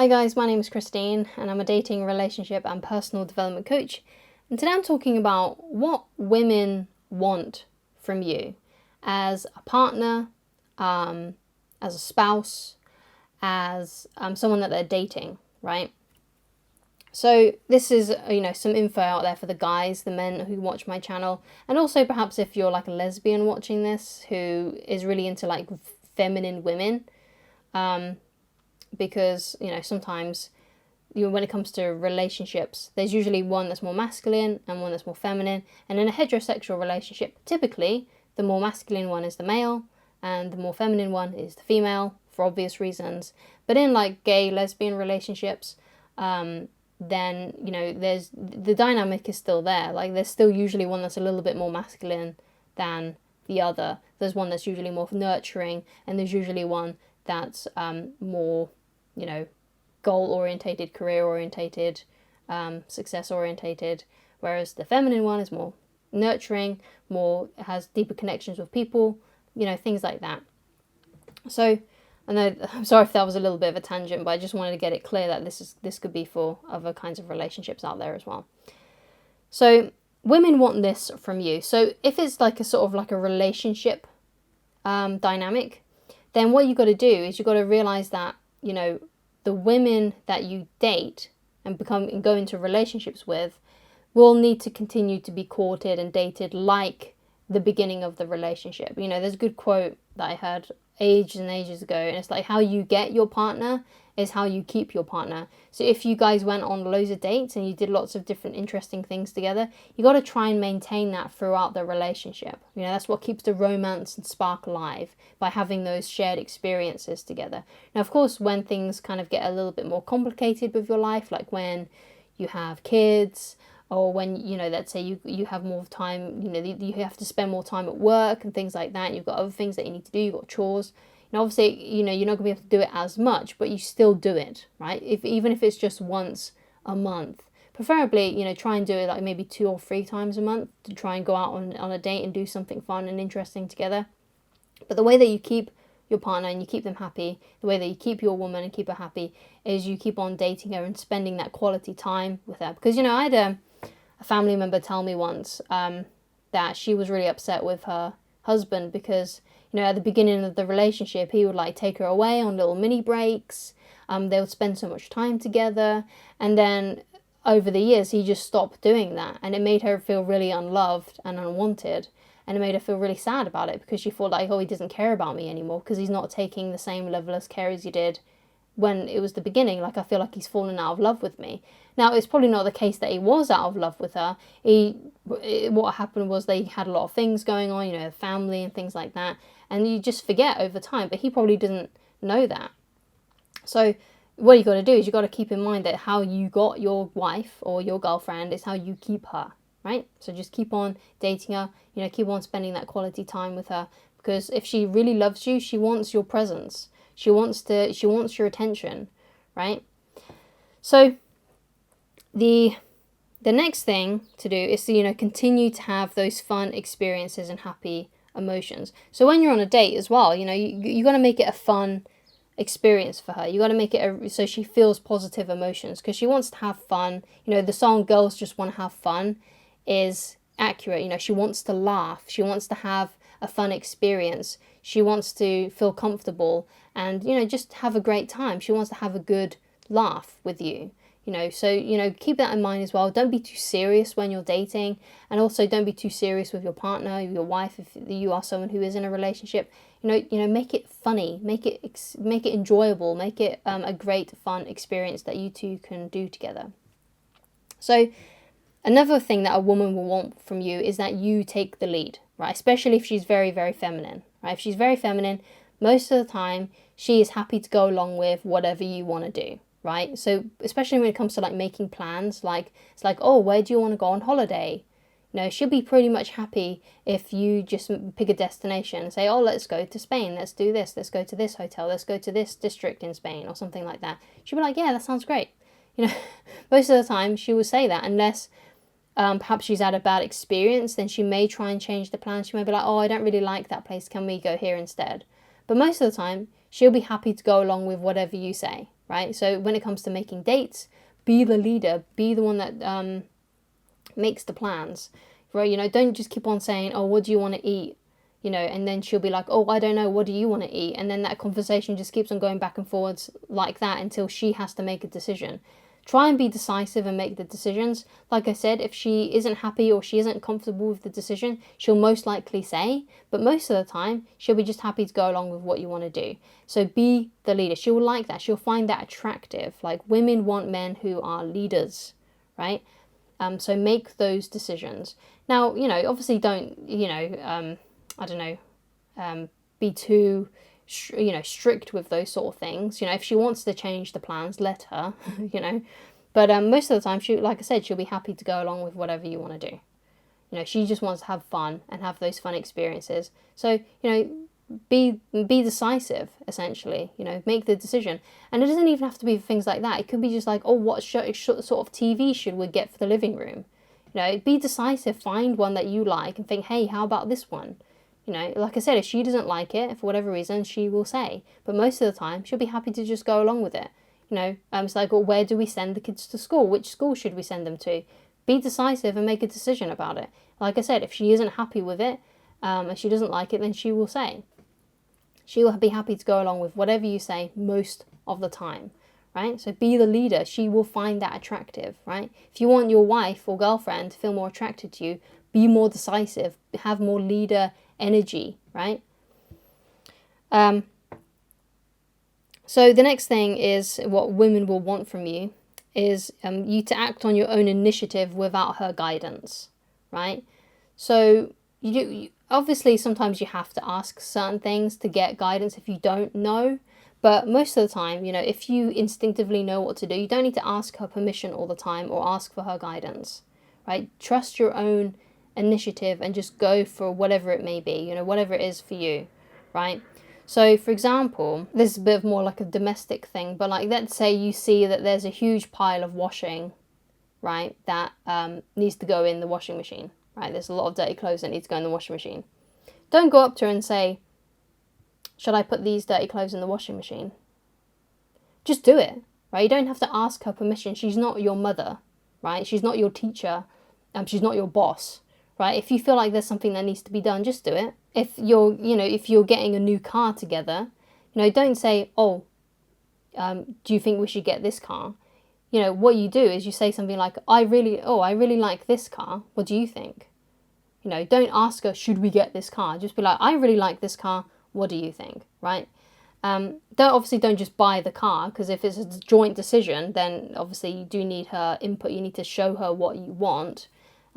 Hi guys, my name is Christine and I'm a dating, relationship and personal development coach. And today I'm talking about what women want from you as a partner, as a spouse, as someone that they're dating, right? So this is, some info out there for the guys, the men who watch my channel, and also perhaps if you're like a lesbian watching this who is really into like feminine women. Because sometimes when it comes to relationships, there's usually one that's more masculine and one that's more feminine, and in a heterosexual relationship typically the more masculine one is the male and the more feminine one is the female, for obvious reasons. But in like gay lesbian relationships, then there's the dynamic is still there. Like there's still usually one that's a little bit more masculine than the other. There's one that's usually more nurturing, and there's usually one that's more goal-orientated, career-orientated, success-orientated, whereas the feminine one is more nurturing, has deeper connections with people, things like that. So, I'm sorry if that was a little bit of a tangent, but I just wanted to get it clear that this could be for other kinds of relationships out there as well. So, women want this from you. So, if it's like a sort of like a relationship dynamic, then what you got to do is you got to realize that, the women that you date and go into relationships with will need to continue to be courted and dated like the beginning of the relationship. There's a good quote that I heard ages and ages ago, and it's like, how you get your partner is how you keep your partner. So if you guys went on loads of dates and you did lots of different interesting things together, you got to try and maintain that throughout the relationship. That's what keeps the romance and spark alive, by having those shared experiences together. Now, of course, when things kind of get a little bit more complicated with your life, like when you have kids, or when, let's say you have more time, you have to spend more time at work and things like that. You've got other things that you need to do. You've got chores. And obviously, you're not going to be able to do it as much, but you still do it, right? Even if it's just once a month. Preferably, try and do it like maybe 2 or 3 times a month to try and go out on a date and do something fun and interesting together. But the way that you keep your partner and you keep them happy, the way that you keep your woman and keep her happy, is you keep on dating her and spending that quality time with her. Because, I had a family member tell me once that she was really upset with her husband because, at the beginning of the relationship, he would like take her away on little mini breaks. They would spend so much time together. And then over the years, he just stopped doing that. And it made her feel really unloved and unwanted. And it made her feel really sad about it because she thought like, oh, he doesn't care about me anymore because he's not taking the same level of care as he did when it was the beginning. Like, I feel like he's fallen out of love with me. Now, it's probably not the case that he was out of love with her. What happened was they had a lot of things going on, family and things like that. And you just forget over time, but he probably doesn't know that. So what you got to do is you got to keep in mind that how you got your wife or your girlfriend is how you keep her, right? So just keep on dating her, keep on spending that quality time with her, because if she really loves you, she wants your presence. She wants your attention, right? So the next thing to do is to, continue to have those fun experiences and happy emotions. So when you're on a date as well, you got to make it a fun experience for her. You got to make it so she feels positive emotions, because she wants to have fun. The song "Girls Just Want to Have Fun" is accurate. She wants to laugh. She wants to have a fun experience. She wants to feel comfortable and, just have a great time. She wants to have a good laugh with you. So, keep that in mind as well. Don't be too serious when you're dating, and also don't be too serious with your partner, your wife, if you are someone who is in a relationship. Make it funny, make it enjoyable, make it a great fun experience that you two can do together. So, another thing that a woman will want from you is that you take the lead, right? Especially if she's very, very feminine, right? If she's very feminine, most of the time she is happy to go along with whatever you want to do. Right? So especially when it comes to like making plans, like it's like, oh, where do you want to go on holiday? She'll be pretty much happy if you just pick a destination and say, oh, let's go to Spain, let's do this, let's go to this hotel, let's go to this district in Spain or something like that. She'll be like, yeah, that sounds great. Most of the time she will say that, unless perhaps she's had a bad experience, then she may try and change the plan. She may be like, oh, I don't really like that place, can we go here instead? But most of the time she'll be happy to go along with whatever you say, right? So when it comes to making dates, be the leader, be the one that makes the plans, right? You know, don't just keep on saying, oh, what do you want to eat? You know, and then she'll be like, oh, I don't know, what do you want to eat? And then that conversation just keeps on going back and forwards like that until she has to make a decision. Try and be decisive and make the decisions. Like I said, if she isn't happy or she isn't comfortable with the decision, she'll most likely say, but most of the time, she'll be just happy to go along with what you want to do. So be the leader. She'll like that. She'll find that attractive. Like, women want men who are leaders, right? So make those decisions. Now, you know, obviously don't, you know, I don't know, be too, you know, strict with those sort of things. You know, if she wants to change the plans, let her, you know. But most of the time, she, like I said, she'll be happy to go along with whatever you want to do. You know, she just wants to have fun and have those fun experiences. So, you know, be decisive, essentially. You know, make the decision. And it doesn't even have to be things like that. It could be just like, oh, what sort of TV should we get for the living room? You know, be decisive. Find one that you like and think, hey, how about this one? You know, like I said, if she doesn't like it, for whatever reason, she will say. But most of the time, she'll be happy to just go along with it. You know, it's like, well, where do we send the kids to school? Which school should we send them to? Be decisive and make a decision about it. Like I said, if she isn't happy with it, and she doesn't like it, then she will say. She will be happy to go along with whatever you say most of the time, right? So be the leader. She will find that attractive, right? If you want your wife or girlfriend to feel more attracted to you, be more decisive, have more leader energy, right? So the next thing is what women will want from you is you to act on your own initiative without her guidance, right? So obviously sometimes you have to ask certain things to get guidance if you don't know, but most of the time, you know, if you instinctively know what to do, you don't need to ask her permission all the time or ask for her guidance, right? Trust your own initiative and just go for whatever it may be, you know, whatever it is for you, right? So for example, this is a bit of more like a domestic thing, but like, let's say you see that there's a huge pile of washing, right, that needs to go in the washing machine, right? There's a lot of dirty clothes that need to go in the washing machine. Don't go up to her and say, should I put these dirty clothes in the washing machine? Just do it, right? You don't have to ask her permission. She's not your mother, right? She's not your teacher. She's not your boss. Right? If you feel like there's something that needs to be done, just do it. If you're, you know, if you're getting a new car together, you know, don't say, oh, do you think we should get this car? You know, what you do is you say something like, I really like this car. What do you think? You know, don't ask her, should we get this car? Just be like, I really like this car. What do you think? Right? Don't just buy the car, because if it's a joint decision, then obviously you do need her input. You need to show her what you want.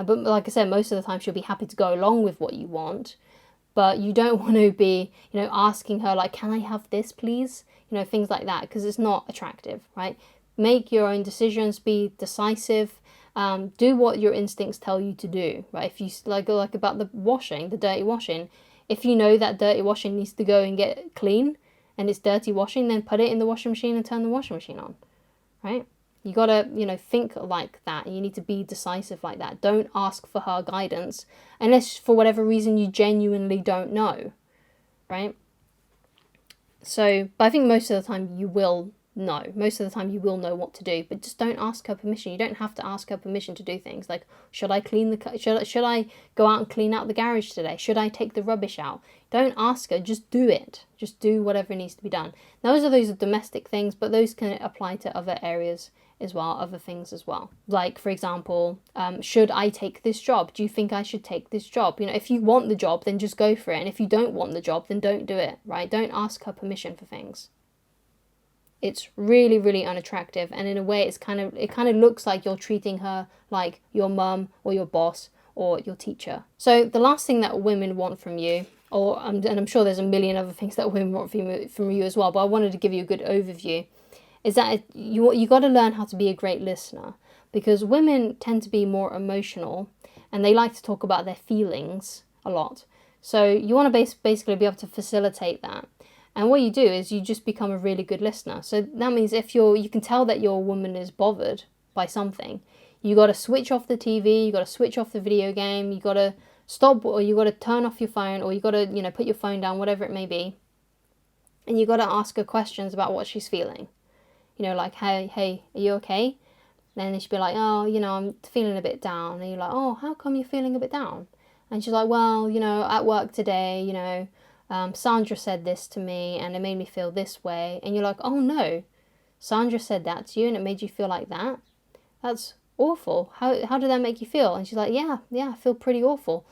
But like I said, most of the time she'll be happy to go along with what you want. But you don't want to be, you know, asking her like, can I have this please? You know, things like that, because it's not attractive, right? Make your own decisions, be decisive, do what your instincts tell you to do, right? If you, like about the washing, the dirty washing, if you know that dirty washing needs to go and get clean and it's dirty washing, then put it in the washing machine and turn the washing machine on, right? You gotta, you know, think like that. You need to be decisive like that. Don't ask for her guidance unless for whatever reason you genuinely don't know, right? So, but I think most of the time you will know. Most of the time you will know what to do, but just don't ask her permission. You don't have to ask her permission to do things like, should I clean the should I go out and clean out the garage today? Should I take the rubbish out? Don't ask her, just do it. Just do whatever needs to be done. Now, those are domestic things, but those can apply to other areas as well, other things as well. Like, for example, should I take this job? Do you think I should take this job? You know, if you want the job, then just go for it. And if you don't want the job, then don't do it, right? Don't ask her permission for things. It's really, really unattractive. And in a way, it kind of looks like you're treating her like your mum or your boss or your teacher. So the last thing that women want from you, and I'm sure there's a million other things that women want from you as well, but I wanted to give you a good overview, is that you got to learn how to be a great listener, because women tend to be more emotional and they like to talk about their feelings a lot. So you want to basically be able to facilitate that. And what you do is you just become a really good listener. So that means if you can tell that your woman is bothered by something, you got to switch off the TV, you got to switch off the video game, you got to stop, or you got to turn off your phone, or you got to, you know, put your phone down, whatever it may be. And you got to ask her questions about what she's feeling. You know, like, hey, are you okay? Then she'd be like, oh, you know, I'm feeling a bit down. And you're like, oh, how come you're feeling a bit down? And she's like, well, you know, at work today, you know, Sandra said this to me and it made me feel this way. And you're like, oh no, Sandra said that to you and it made you feel like that? That's awful. How did that make you feel? And she's like, yeah, I feel pretty awful.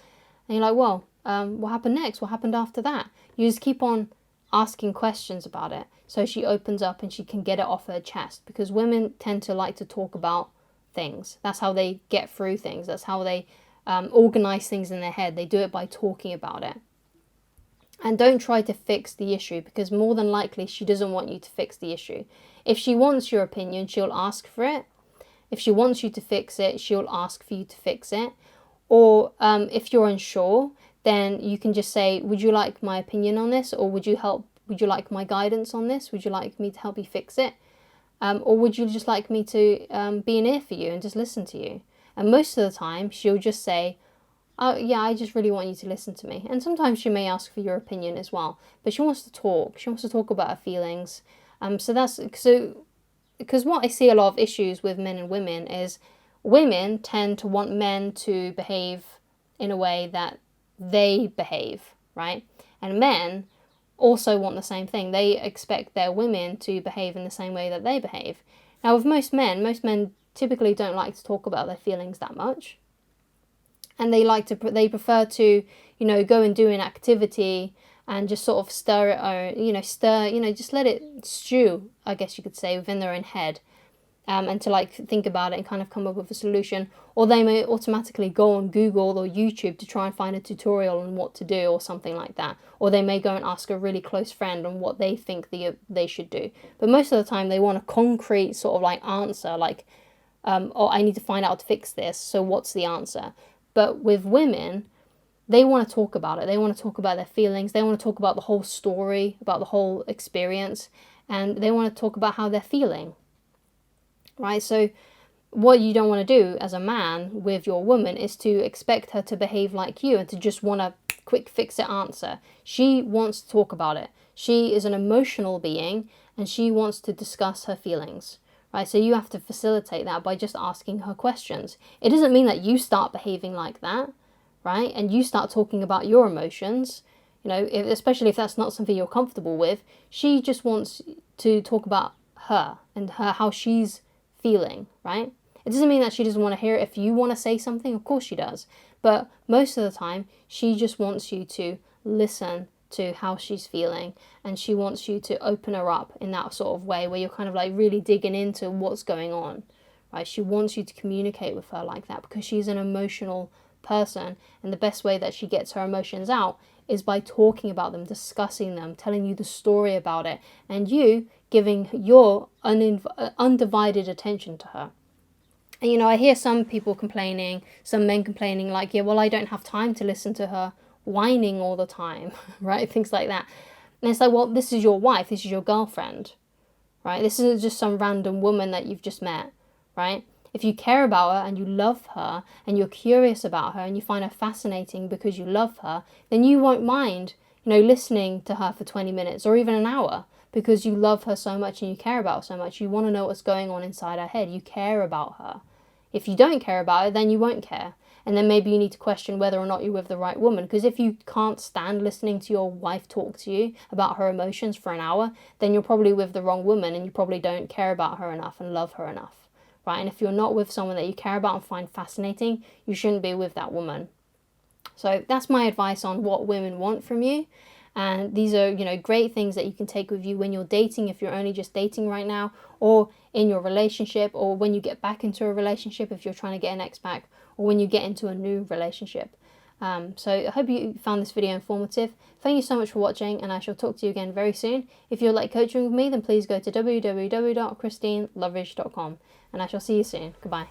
And you're like, well, what happened next? What happened after that? You just keep on asking questions about it so she opens up and she can get it off her chest, because women tend to like to talk about things. That's how they get through things. That's how they organize things in their head. They do it by talking about it. And don't try to fix the issue, because more than likely she doesn't want you to fix the issue. If she wants your opinion, she'll ask for it. If she wants you to fix it, she'll ask for you to fix it. Or if you're unsure, then you can just say, would you like my opinion on this? Or would you like my guidance on this? Would you like me to help you fix it? Or would you just like me to be an ear for you and just listen to you? And most of the time, she'll just say, oh, yeah, I just really want you to listen to me. And sometimes she may ask for your opinion as well. But she wants to talk. She wants to talk about her feelings. Because what I see a lot of issues with men and women is women tend to want men to behave in a way that they behave, right? And men also want the same thing. They expect their women to behave in the same way that they behave. Now, with most men typically don't like to talk about their feelings that much. And they prefer to, you know, go and do an activity and just sort of stir it, just let it stew, I guess you could say, within their own head. And to like think about it and kind of come up with a solution. Or they may automatically go on Google or YouTube to try and find a tutorial on what to do or something like that. Or they may go and ask a really close friend on what they think they should do. But most of the time they want a concrete sort of like answer, like, oh, I need to find out how to fix this, so what's the answer? But with women, they want to talk about it. They want to talk about their feelings. They want to talk about the whole story, about the whole experience. And they want to talk about how they're feeling. Right? So what you don't want to do as a man with your woman is to expect her to behave like you and to just want a quick fix it answer. She wants to talk about it. She is an emotional being and she wants to discuss her feelings. Right? So you have to facilitate that by just asking her questions. It doesn't mean that you start behaving like that, right? And you start talking about your emotions, you know, especially if that's not something you're comfortable with. She just wants to talk about her and how she's feeling, right? It doesn't mean that she doesn't want to hear it. If you want to say something, of course she does. But most of the time, she just wants you to listen to how she's feeling, and she wants you to open her up in that sort of way where you're kind of like really digging into what's going on, right? She wants you to communicate with her like that because she's an emotional person, and the best way that she gets her emotions out is by talking about them, discussing them, telling you the story about it, and you giving your undivided attention to her. And you know, I hear some people complaining, some men complaining like, yeah, well, I don't have time to listen to her whining all the time, right? Things like that. And it's like, well, this is your wife, this is your girlfriend, right? This isn't just some random woman that you've just met, right? If you care about her and you love her and you're curious about her and you find her fascinating because you love her, then you won't mind, you know, listening to her for 20 minutes or even an hour because you love her so much and you care about her so much. You want to know what's going on inside her head. You care about her. If you don't care about her, then you won't care. And then maybe you need to question whether or not you're with the right woman. Because if you can't stand listening to your wife talk to you about her emotions for an hour, then you're probably with the wrong woman and you probably don't care about her enough and love her enough. Right? And if you're not with someone that you care about and find fascinating, you shouldn't be with that woman. So that's my advice on what women want from you. And these are, you know, great things that you can take with you when you're dating, if you're only just dating right now, or in your relationship, or when you get back into a relationship, if you're trying to get an ex back, or when you get into a new relationship. So I hope you found this video informative. Thank you so much for watching, and I shall talk to you again very soon. If you'd like coaching with me, then please go to www.christineloveridge.com, and I shall see you soon. Goodbye.